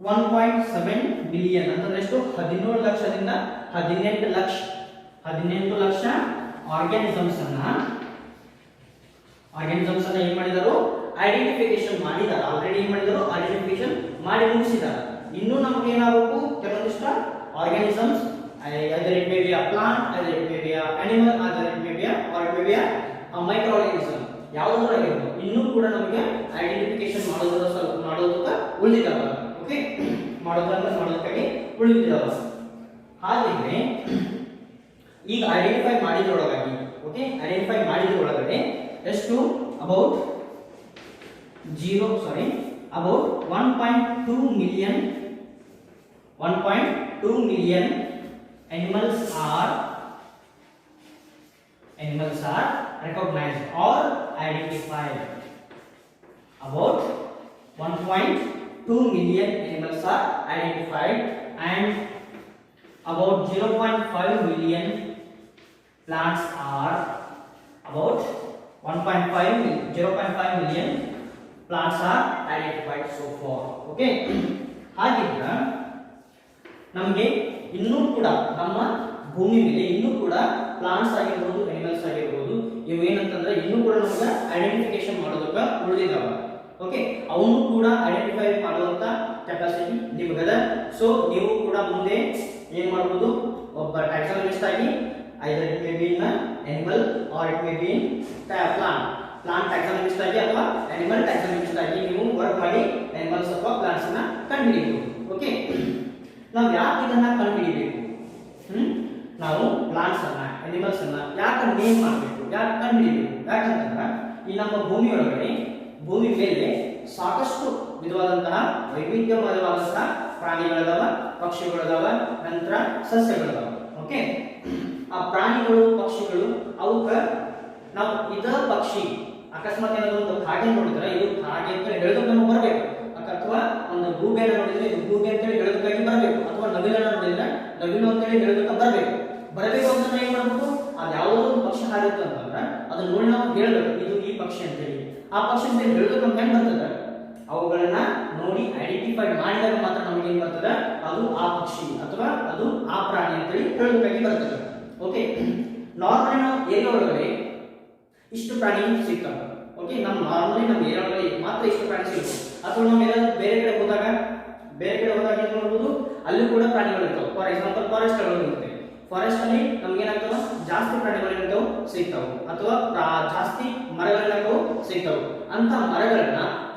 1.7 billion ಅಂತಂದ್ರೆ ಎಷ್ಟು 17 ಲಕ್ಷದಿಂದ 18 ಲಕ್ಷ ಆರ್ಗಾನಿಸಮ್ಸ್ ಅನ್ನ ಏನ್ ಮಾಡಿದರು ಐಡೆಂಟಿಫಿಕೇಶನ್ ಮಾಡಿದ್ದಾರೆ ಆಲ್ರೆಡಿ ಏನ್ ಮಾಡಿದರು ಐಡೆಂಟಿಫಿಕೇಶನ್ ಮಾಡಿ ಮುಗಿಸಿದ್ದಾರೆ ಇನ್ನು ನಮಗೆ ಏನಾಗಬೇಕು ಕೆಲವೊಂದಿಷ್ಟು organisms either it may be a plant either it may be a animal either it may be a or it may be a microorganism ಯಾವುದಾದರೂ ಆಗಿರಬಹುದು ಇನ್ನೂ ಕೂಡ ನಮಗೆ ಐಡೆಂಟಿಫಿಕೇಶನ್ ಮಾಡೋದಕ್ಕೆ ಉಳಿದಿದ್ದಾವೆ ಓಕೆ ಮಾಡೋದಕ್ಕಾಗಿ ಉಳಿದಿದ್ದಾವೆ ಹಾಗೆ ಈಗ ಐಡೆಂಟಿಫೈ ಮಾಡಿದ್ರೊಳಗಾಗಿ ಓಕೆ ಐಡೆಂಟಿಫೈ ಮಾಡಿದ್ರೊಳಗಡೆ ಎಷ್ಟು about 1.2 million animals are recognized or identified. About 1.2 million animals are identified and about 0.5 million plants are about 0.5 million plants are identified so far. Okay. ಹಾಗಿದ್ರೆ ನಮಗೆ ಇನ್ನೂ ಕೂಡ ನಮ್ಮ ಭೂಮಿ ಮೇಲೆ ಇನ್ನೂ ಕೂಡ ಪ್ಲಾಂಟ್ಸ್ ಆಗಿರಬಹುದು ಅನಿಮಲ್ಸ್ ಆಗಿರಬಹುದು ಇವು ಏನಂತಂದ್ರೆ ಇನ್ನೂ ಕೂಡ ನಮಗೆ ಐಡೆಂಟಿಫಿಕೇಶನ್ ಮಾಡೋದಕ್ಕೆ ಉಳಿದಿದ್ದಾವೆ ಓಕೆ ಅವನು ಕೂಡ ಐಡೆಂಟಿಫೈ ಮಾಡುವಂತ ಕೆಪಾಸಿಟಿ ನಿಮಗದ ಸೊ ನೀವು ಕೂಡ ಮುಂದೆ ಏನು ಮಾಡಬಹುದು ಒಬ್ಬ ಟ್ಯಾಕ್ಸಾನಮಿಸ್ಟ್ ಆಗಿ either it may be in animal or it may be in plant taxonomist ಆಗಿ ಅಥವಾ ಅನಿಮಲ್ ಟ್ಯಾಕ್ಸಾನಮಿಸ್ಟ್ ಆಗಿ ನೀವು ವರ್ಕ್ ಮಾಡಿ ಅನಿಮಲ್ಸ್ ಅಥವಾ ಪ್ಲಾಂಟ್ಸ್ ಅನ್ನ ಕಂಡುಹಿಡಿಯಬಹುದು ಓಕೆ ನಾವು ಯಾಕೆ ಇದನ್ನ ಕಂಡುಹಿಡಿಯಬೇಕು ನಾವು ಪ್ಲಾಂಟ್ಸ್ ಅನ್ನ ಅನಿಮಲ್ಸ್ ಅನ್ನ ಯಾಕೆ ನೇಮ್ ಮಾಡಬೇಕು ಯಾಕೆ ಕಂಡುಹಿಡಿಯಬೇಕು ಯಾಕಂತಂದ್ರೆ ಈ ನಮ್ಮ ಭೂಮಿ ಮೇಲೆ ಸಾಕಷ್ಟು ವಿಧವಾದಂತಹ ವೈವಿಧ್ಯಮಯವಾದಂತಹ ಪ್ರಾಣಿಗಳಿದಾವ ಪಕ್ಷಿಗಳಿದಾವ ನಂತರ ಸಸ್ಯಗಳಿದಾವ ಓಕೆ ಆ ಪ್ರಾಣಿಗಳು ಪಕ್ಷಿಗಳು ಅವಕ್ಕೆ ನಾವು ಇದ ಪಕ್ಷಿ ಅಕಸ್ಮಾತ್ ಏನಾದ್ರು ಒಂದು ಕಾಗೆ ನೋಡಿದ್ರೆ ಇದು ಕಾಗೆ ಅಂತ ಹೇಳೋದಕ್ಕೆ ನಮಗೆ ಬರಬೇಕು ಅಥವಾ ಒಂದು ಗೂಬೆನ ನೋಡಿದ್ರೆ ಇದು ಗೂಬೆ ಅಂತ ಹೇಳಿ ಹೇಳೋದಕ್ಕಾಗಿ ಬರಬೇಕು ಅಥವಾ ನವಿಲನ್ನ ನೋಡಿದ್ರೆ ನವಿಲು ಅಂತ ಹೇಳಿ ಹೇಳೋದಕ್ಕೆ ಬರಬೇಕು ಅಂತಂದ್ರೆ ಏನ್ ಮಾಡ್ಬೇಕು ಅದು ಯಾವುದೋ ಒಂದು ಪಕ್ಷಿ ಹಾರಿತ್ತು ಅಂತಂದ್ರೆ ಅದನ್ನ ನೋಡಿ ನಾವು ಹೇಳ್ಬೇಕು ಇದು ಈ ಪಕ್ಷಿ ಅಂತ ಹೇಳಿ ಆ ಪಕ್ಷಿ ಅಂತ ಹೇಳೋದಕ್ಕೆ ನಮ್ಗೆ ಹೆಂಗ್ ಬರ್ತದೆ ಅವುಗಳನ್ನ ನೋಡಿ ಐಡೆಂಟಿಫೈ ಮಾಡಿದಾಗ ಮಾತ್ರ ನಮಗೆ ಏನ್ ಬರ್ತದೆ ಅದು ಆ ಪಕ್ಷಿ ಅಥವಾ ಅದು ಆ ಪ್ರಾಣಿ ಅಂತ ಹೇಳಿ ಹೇಳೋದಕ್ಕಾಗಿ ಬರ್ತದೆ ಓಕೆ ನಾರ್ಮಲಿ ನಾವು ಏರಿಯಾ ಒಳಗಡೆ ಇಷ್ಟು ಪ್ರಾಣಿ ಸಿಗ್ತವೆ ಓಕೆ ನಮ್ಮ ಏರಿಯಾ ಒಳಗಡೆ ಮಾತ್ರ ಇಷ್ಟು ಪ್ರಾಣಿ ಸಿಗ್ತವೆ ಅಥವಾ ನಾವು ಬೇರೆ ಕಡೆ ಹೋದಾಗ ಏನ್ ಮಾಡ್ಬೋದು ಅಲ್ಲಿ ಕೂಡ ಪ್ರಾಣಿಗಳು ಇರ್ತಾವೆ ಫಾರ್ ಎಕ್ಸಾಂಪಲ್ ಫಾರೆಸ್ಟ್ ಇರ್ತವೆ ಫಾರೆಸ್ಟ್ ಅಲ್ಲಿ ನಮ್ಗೆ ಏನಾಗ್ತವೆ ಜಾಸ್ತಿ ಪ್ರಾಣಿಗಳು ಸಿಗ್ತಾವೆ ಅಥವಾ ಜಾಸ್ತಿ ಮರಗಳೇನಾಗ್ತವೆ ಸಿಗ್ತಾವೆ ಅಂತ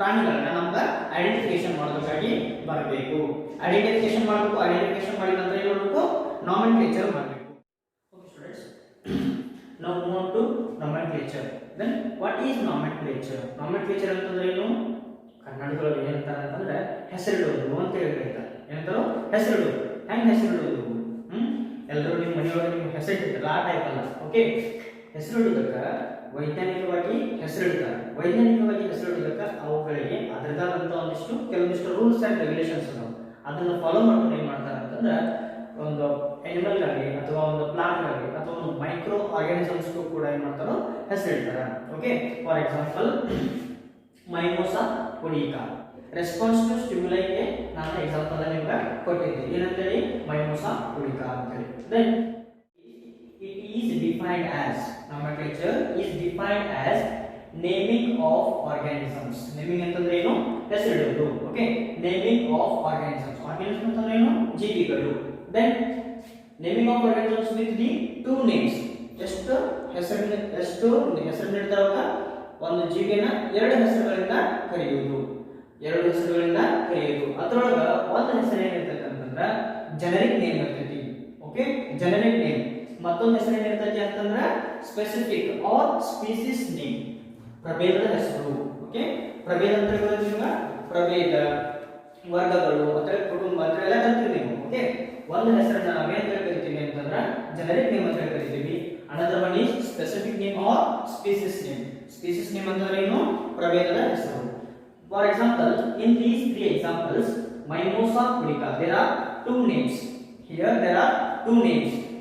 ಪ್ರಾಣಿಗಳನ್ನ ನಮ್ಗೆ ಐಡೆಂಟಿಫಿಕೇಶನ್ ಮಾಡೋದಕ್ಕಾಗಿ ಬರಬೇಕು ಐಡೆಂಟಿಫಿಕೇಶನ್ ಮಾಡಿದ ನಂತರ ಏನ್ ಮಾಡಬೇಕು ನಾಮೆನ್ಕ್ಲೇಚರ್ ಮಾಡಬೇಕು ಓಕೆ ಸ್ಟೂಡೆಂಟ್ಸ್ ನಾವು move on to nomenclature then what is nomenclature ಅಂತಂದ್ರೆ ಏನು ಕನ್ನಡದೊಳಗೆ ಏನಂತಾರೆ ಅಂತಂದ್ರೆ ಹೆಸರಿಡೋದು ಅಂತ ಹೇಳ್ತಾರೆ ಏನಂತಾರೋ ಹೆಸರಿಡೋದು ಹೆಂಗ್ ಹೆಸರಿಡೋದು ಎಲ್ಲರೂ ನಿಮ್ಮ ಮನೆಯೊಳಗೆ ನಿಮ್ಮ ಹೆಸರಿಟ್ಟಿರ್ತಾರೆ ಆ ಟೈಪ್ ಅಲ್ಲ ಓಕೆ ಹೆಸರಿಡೋದಕ್ಕೆ ವೈಜ್ಞಾನಿಕವಾಗಿ ಹೆಸರಿಡೋದಕ್ಕೆ ಅವುಗಳಿಗೆ ಅದರದಾದಂಥ ಕೆಲವೊಂದಿಷ್ಟು ರೂಲ್ಸ್ ಆ್ಯಂಡ್ ರೆಗ್ಯುಲೇಷನ್ಸ್ ಅದಾವೆ ಅದನ್ನು ಫಾಲೋ ಮಾಡ್ಕೊಂಡು ಏನು ಮಾಡ್ತಾರೆ ಅಂತಂದ್ರೆ ಒಂದು ಅನಿಮಲ್ ಆಗಲಿ ಅಥವಾ ಒಂದು ಪ್ಲಾಂಟ್ ಆಗಲಿ ಅಥವಾ ಒಂದು ಮೈಕ್ರೋ ಆರ್ಗಾನಿಸಮ್ಸ್ಗೂ ಕೂಡ ಏನು ಮಾಡ್ತಾರೋ ಹೆಸರಿಡ್ತಾರೆ okay for example mimosa pudica response to ಸ್ಟಿಮ್ಯುಲೈಗೆ ನಾನು ಎಕ್ಸಾಂಪಲ್ ನಿಮ್ಗೆ ಕೊಟ್ಟಿದ್ದೆ ಏನಂತೇಳಿ ಮೈಮೋಸಾ ಪುಡಿಕಾ ಅಂತೇಳಿ then it is defined as nomenclature is defined as naming of organisms naming ಅಂತಂದ್ರೆ ಏನು ಹೆಸರಿಡೋದು ಓಕೆ naming of organisms ಅಂತಂದ್ರೆ ಏನು ಜೀವಿಗಳು then naming of organisms with the two names ಎಷ್ಟು ಹೆಸರಿನಿಡ್ತಾರಲ್ಲ ಒಂದು ಜೀವಿಯನ್ನ ಎರಡು ಹೆಸರುಗಳಿಂದ ಕರೆಯುವುದು ಅದರೊಳಗ ಒಂದು ಹೆಸರು ಏನಿರ್ತೈತೆ ಅಂತಂದ್ರೆ ಜನರಿಕ್ ನೇಮ್ ಇರ್ತೈತಿ ಓಕೆ ಜನರಿಕ್ ನೇಮ್ ಮತ್ತೊಂದು ಹೆಸರು ಏನಿರ್ತೈತಿ ಅಂತಂದ್ರೆ ಸ್ಪೆಸಿಫಿಕ್ ಆರ್ ಸ್ಪೀಸಿಸ್ ನೇಮ್ ಪ್ರಭೇದದ ಹೆಸರು ಓಕೆ ಪ್ರಭೇದ ಅಂತ ಹೇಳಿದ್ರೆ ಪ್ರಭೇದ ವರ್ಗಗಳು ಅಥವಾ ಕುಟುಂಬ ಅಂತ ಎಲ್ಲ ಕರಿತೀವಿ ನೀವು ಓಕೆ ಒಂದು ಹೆಸರನ್ನ ನಾವೇನ್ ಕರಿತೀವಿ ಅಂತಂದ್ರೆ ಜನರಿಕ್ ನೇಮ್ ಅಂತ ಕರಿತೀವಿ another one is specific name or species name ಅಂತಂದ್ರೆ ಏನು ಪ್ರಭೇದದ ಹೆಸರು for example in these three examples Mimosa pudica there are two names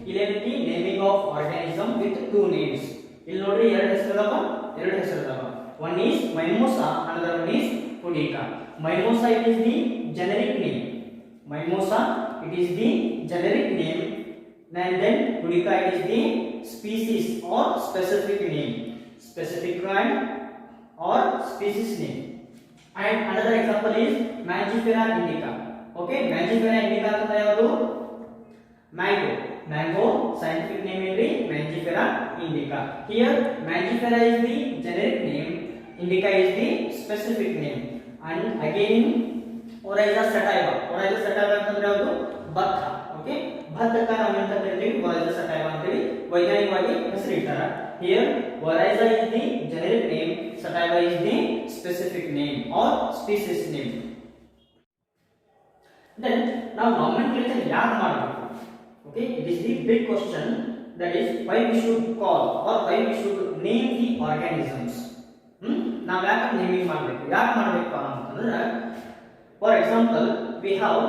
ಇಲ್ಲಿ naming of organism with two names ಇಲ್ಲಿ ನೋಡ್ರಿ ಎರಡು ಹೆಸರು ಇದಾವ one is Mimosa another one is ಹುಡಿಕಾ. ಮೈಮೋಸಾ it is the generic name. Mimosa it is the generic name, and then ಹುಡಿಕಾ it is the species or specific name. Specific kind or species name. And another example is Mangifera indica. Okay, Mangifera indica ಅಂತ ಯಾವುದು? Mango scientific name is Mangifera indica. Here Mangifera is the generic name, indica is the specific name. And again Oryza sativa ಅಂತಂದ್ರೆ ಯಾವುದು? ಭತ್ತ. Okay, ಭತ್ತಕ್ಕೆ ನಾವು ಎಂತ ಕರಿತೀವಿ? Oryza sativa ಅಂತ ಹೇಳಿ ವೈಜ್ಞಾನಿಕವಾಗಿ ಹೆಸರಿಡ್ತಾರೆ. Here Oryza is the generic name, sativa is the specific name or species name. Then now nomenclature ಯಾಕೆ ಮಾಡಬೇಕು? Okay, it is the big question, that is why we should call or why we should name the organisms. ನಾವು ಯಾಕೆ naming ಮಾಡಬೇಕು ಅಂತಂದ್ರೆ, for example we have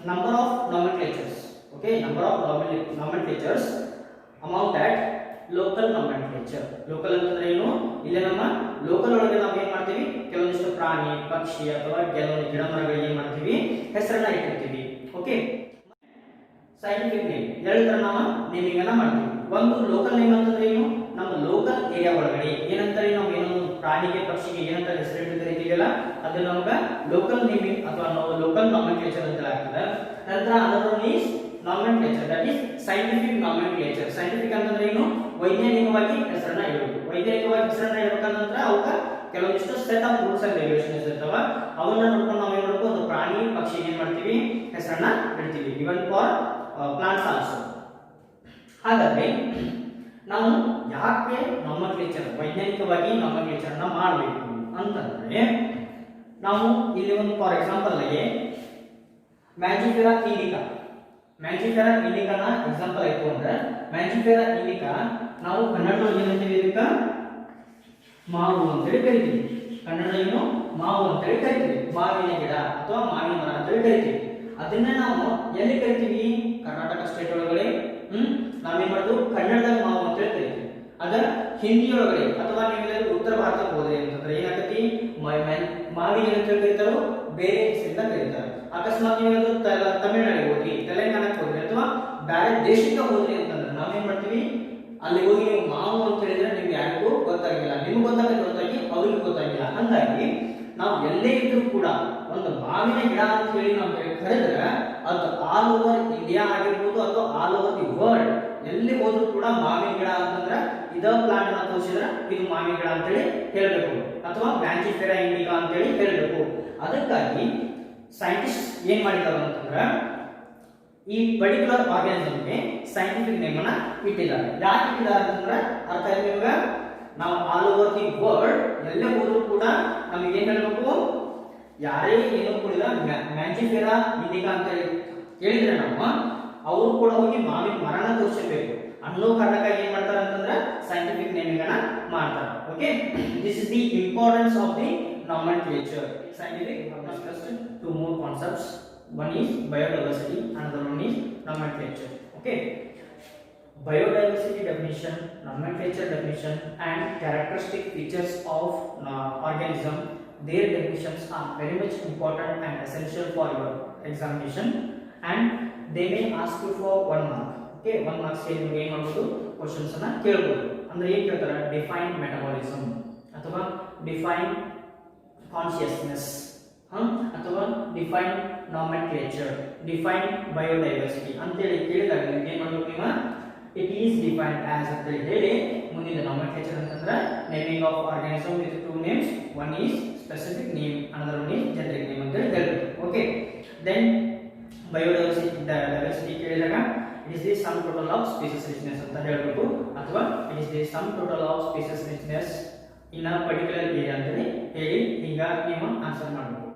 number of nomenclatures. Okay, number of nomenclatures among that local nomenclature. local ಅಂತಂದ್ರೆ ಏನು? ಇಲ್ಲಿ ನಮ್ಮ local ಒಳಗೆ ನಾವು ಏನು ಮಾಡ್ತೀವಿ? ಕೆಲವೊಂದಿಷ್ಟು ಪ್ರಾಣಿ, ಪಕ್ಷಿ ಅಥವಾ ಕೆಲವೊಂದು ಗಿಡ ಮರಗಳಿಗೆ ಏನು ಮಾಡ್ತೀವಿ? ಹೆಸರನ್ನ ಇಟ್ಟಿರ್ತೀವಿ. ಓಕೆ, ಸೈಂಟಿಫಿಕ್ ನೇಮ್ ಎರಡು ತರ ನಾವು ನೇಮಿಂಗ್ ಅನ್ನ ಮಾಡ್ತೀವಿ. ಒಂದು ಲೋಕಲ್ ನೇಮ್ ಅಂತಂದ್ರೆ ಏನು? ನಮ್ಮ ಲೋಕಲ್ ಏರಿಯಾ ಒಳಗಡೆ ಏನಂತಾರೆ, ನಾವು ಏನೋ ಪ್ರಾಣಿಗೆ ಪಕ್ಷಿಗೆ ಏನಂತ ಹೆಸರಿಟ್ಟು ಕರೀತೀವಲ್ಲ, ಅದು ನಮಗೆ ಲೋಕಲ್ ನೇಮಿಂಗ್ ಅಥವಾ ನಾವು ಲೋಕಲ್ ನಾಮೆನ್ಕ್ಲೇಚರ್ ಅಂತ ಆಗ್ತದೆ. ನಂತರ another one is nomenclature, that is scientific nomenclature. scientific ಅಂತಂದ್ರೆ ಏನು? ವೈಜ್ಞಾನಿಕವಾಗಿ ಹೆಸರನ್ನ ಇಡೋದು. ವೈಜ್ಞಾನಿಕವಾಗಿ ಹೆಸರನ್ನ ಇಡಬೇಕಂದ್ರೆ ಅವಕ್ಕೆ ಕೆಲವೊಂದಿಷ್ಟು set of rules and regulations ಇರ್ತಾವ. ಅವನ್ನ ನೋಡ್ಕೊಂಡು ನಾವು ಏನು ಮಾಡಬೇಕು? ಒಂದು ಪ್ರಾಣಿ ಪಕ್ಷಿಗೆ ಏನು ಮಾಡ್ತೀವಿ? ಹೆಸರನ್ನ ಇಡ್ತೀವಿ. ಇವನ್ ಫಾರ್ ಪ್ಲಾಂಟ್ಸ್ ಆಲ್ಸೋ. ಹಾಗಾದ್ರೆ ನಾವು ಯಾಕೆ ನಾಮೆನ್ಕ್ಲೇಚರ್ ವೈಜ್ಞಾನಿಕವಾಗಿ ನಾಮೆನ್ಕ್ಲೇಚರ್ ಅನ್ನ ಮಾಡಬೇಕು ಅಂತಂದ್ರೆ, ನಾವು ಇಲ್ಲಿ ಒಂದು ಫಾರ್ ಎಕ್ಸಾಂಪಲ್ ಆಗಿ ಮ್ಯಾಂಜಿಫೆರಾ ಇಂಡಿಕಾನ ಎಕ್ಸಾಂಪಲ್ ಆಯ್ತು ಅಂದ್ರೆ, ಮ್ಯಾಂಜಿಫೆರಾ ಇಂಡಿಕಾ ನಾವು ಕನ್ನಡದಲ್ಲಿ ಏನಂತೀವಿ? ಇದಕ್ಕೆ ಮಾವು ಅಂತೇಳಿ ಕರಿತೀವಿ. ಕನ್ನಡದಲ್ಲಿ ಏನು? ಮಾವು ಅಂತೇಳಿ ಕರಿತೀವಿ. ಮಾವಿನ ಗಿಡ ಅಥವಾ ಮಾವಿನ ಮರ ಅಂತೇಳಿ ಕರಿತೀವಿ. ಅದನ್ನ ನಾವು ಎಲ್ಲಿ ಕರಿತೀವಿ? ಕರ್ನಾಟಕ ಸ್ಟೇಟ್ ಒಳಗಡೆ ನಾವೇನ್ ಮಾಡೋದು? ಕನ್ನಡದಾಗ ಮಾವು ಅಂತೇಳಿ ಕರಿತೀವಿ. ಅದರ ಹಿಂದಿ ಒಳಗಡೆ ಅಥವಾ ನೀವೆಲ್ಲರೂ ಉತ್ತರ ಭಾರತಕ್ಕೆ ಹೋದ್ರೆ ಅಂತಂದ್ರೆ ಏನಾಗತ್ತಿ? ಮಾವಿನ ಅಂತ ಕರೀತಾರೋ ಬೇರೆ ಹೆಸರಿಂದ ಕರೀತಾರೆ. ಅಕಸ್ಮಾತ್ ನೀವು ತಮಿಳುನಾಡಿಗೆ ಹೋದ್ರಿ, ತೆಲಂಗಾಣಕ್ಕೆ ಹೋದ್ರಿ ಅಥವಾ ಬೇರೆ ದೇಶಕ್ಕೆ ಹೋದ್ರಿ ಅಂತಂದ್ರೆ ನಾವೇನ್ ಮಾಡ್ತೀವಿ? ಅಲ್ಲಿ ಹೋಗಿ ನೀವು ಮಾವು ಅಂತ ಹೇಳಿದ್ರೆ ನಿಮ್ಗೆ ಯಾರಿಗೂ ಗೊತ್ತಾಗಿಲ್ಲ, ನಿಮ್ಗೆ ಗೊತ್ತಾಗಿ ಅವ್ರಿಗೆ ಗೊತ್ತಾಗಿಲ್ಲ. ಹಂಗಾಗಿ ನಾವು ಎಲ್ಲೇ ಇದ್ರೂ ಕೂಡ ಒಂದು ಮಾವಿನ ಗಿಡ ಅಂತ ಹೇಳಿ ನಾವು ಕರೆದ್ರೆ ಅದು ಆಲ್ ಓವರ್ ಇಂಡಿಯಾ ಆಗಿರ್ಬೋದು ಅಥವಾ ಆಲ್ ಓವರ್ ದಿ ವರ್ಲ್ಡ್ ಎಲ್ಲಿ ಹೋದ್ರೂ ಕೂಡ ಮಾವಿನ ಗಿಡ ಅಂತಂದ್ರೆ ಇದ ಪ್ಲಾಂಟ್ ಅನ್ನ ತೋರಿಸಿದ್ರೆ ಇದು ಮಾವಿನ ಗಿಡ ಅಂತ ಹೇಳಿ ಹೇಳಬೇಕು, ಅಥವಾ ಮ್ಯಾಂಜಿಫೆರಾ ಇಂಡಿಕಾ ಅಂತ ಹೇಳಿ ಹೇಳಬೇಕು. ಅದಕ್ಕಾಗಿ ಸೈಂಟಿಸ್ಟ್ ಏನ್ ಮಾಡಿದ್ದಾರೆ ಅಂತಂದ್ರೆ, ಈ ಪರ್ಟಿಕ್ಯುಲರ್ ಆರ್ಗಾನಿಸಮ್ಗೆ ಸೈಂಟಿಫಿಕ್ ನೇಮ್ ಅನ್ನ ಇಟ್ಟಿದ್ದಾರೆ. ಯಾಕೆ ಇಟ್ಟಿದ್ದಾರೆ ಅಂತಂದ್ರೆ, ಅರ್ಥ ನಿಮ್ಗೆ ನಾವು ಆಲ್ ಓವರ್ ದಿ ವರ್ಲ್ಡ್ ಎಲ್ಲೇ ಹೋದ್ರೂ ಕೂಡ ನಮಗೆ ಏನ್ ಹೇಳಬೇಕು? ಯಾರೇ ಏನೋ ಕೂಡ ಮ್ಯಾಂಜಿಫೆರಾ ಇಂಡಿಕಾ ಅಂತ ಹೇಳಿದ್ರೆ ನಾವು ಅವರು ಕೂಡ ಹೋಗಿ ಮಾವಿನ ಮರನ ತೋರಿಸಬೇಕು ಅನ್ನೋ ಕಾರಣಕ್ಕಾಗಿ ಏನ್ ಮಾಡ್ತಾರೆ ಅಂತಂದ್ರೆ ಸೈಂಟಿಫಿಕ್ ನೇಮಿಂಗ್ ಅನ್ನ ಮಾಡ್ತಾರೆ. Okay, this is the importance of the nomenclature. Scientific discussed two more concepts. One is biodiversity, another one is nomenclature. Okay, biodiversity definition, nomenclature definition, and characteristic features of organism. Their definitions are very much important and essential for your examination, and they may ask you for 1 mark. Okay, 1 marks ಗೆ ನಿಮಗೆ ಏನು ಮಾಡಬಹುದು? Questions ಅನ್ನ ಕೇಳಬಹುದು. ಅಂದ್ರೆ ಏನು ಕೇಳ್ತಾರೆ? Define metabolism ಅಥವಾ ಡಿಫೈನ್ ಕಾನ್ಶಿಯಸ್ನೆಸ್ ಅಥವಾ ಡಿಫೈನ್ ನಾಮೆನ್ಕ್ಲೇಚರ್, ಡಿಫೈನ್ ಬಯೋಡೈವರ್ಸಿಟಿ ಅಂತ ಹೇಳಿ ಕೇಳಿದಾಗ ನಿಮಗೆ ಏನು ಮಾಡಬೇಕು? ನೀವು ಇಟ್ ಈಸ್ ಡಿಫೈನ್ಡ್ ಆಸ್ ಅಂತ ಹೇಳಿ ಮುಂದಿನ ನಾಮೆನ್ಕ್ಲೇಚರ್ ಅಂತಂದ್ರೆ naming of organism with two names. One is specific name, another one is generic name ಅಂತ ಹೇಳಿ ಹೇಳ್ಬೇಕು. ಓಕೆ, ದೆನ್ ಬಯೋಡೈವರ್ಸಿಟಿ ಕೇಳಿದಾಗ it is the some total of species richness ಅಂತ ಹೇಳಬೇಕು, ಅಥವಾ it is the some total of species richness in a particular area ಅಂತ ಹೇಳಿ ಹಿಂಗ ನೀವು ಆನ್ಸರ್ ಮಾಡಬೇಕು.